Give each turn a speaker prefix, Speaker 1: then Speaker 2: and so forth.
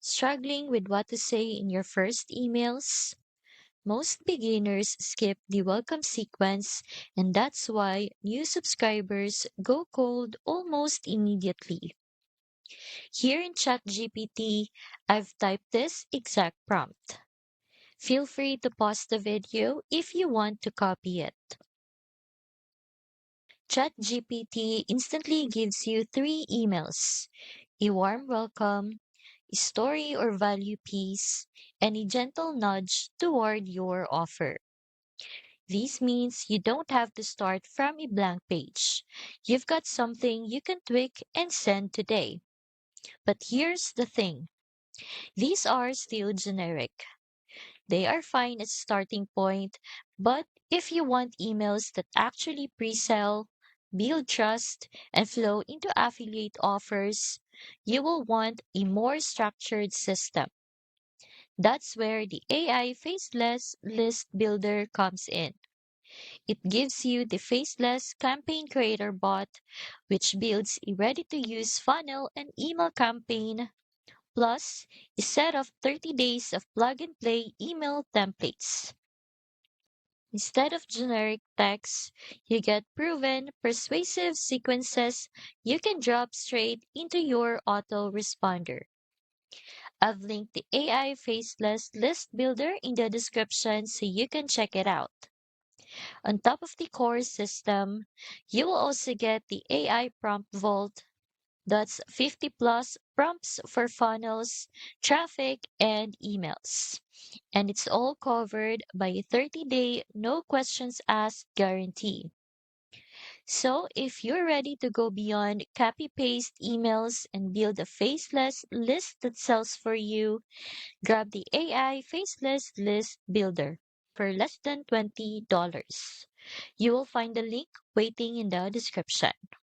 Speaker 1: Struggling with what to say in your first emails? Most beginners skip the welcome sequence, and that's why new subscribers go cold almost immediately. Here in ChatGPT, I've typed this exact prompt. Feel free to pause the video if you want to copy it. ChatGPT instantly gives you three emails: a warm welcome, a story or value piece, and a gentle nudge toward your offer. This means you don't have to start from a blank page. You've got something you can tweak and send today. But here's the thing. These are still generic. They are fine as a starting point, but if you want emails that actually pre-sell, build trust, and flow into affiliate offers, you will want a more structured system. That's where the AI Faceless List Builder comes in. It gives you the Faceless Campaign Creator bot, which builds a ready-to-use funnel and email campaign, plus a set of 30 days of plug-and-play email templates. Instead of generic text, you get proven, persuasive sequences you can drop straight into your autoresponder. I've linked the AI Faceless List Builder in the description so you can check it out. On top of the core system, you will also get the AI Prompt Vault. That's 50 plus prompts for funnels, traffic, and emails. And it's all covered by a 30-day no questions asked guarantee. So if you're ready to go beyond copy paste emails and build a faceless list that sells for you, grab the AI Faceless List Builder for less than $20. You will find the link waiting in the description.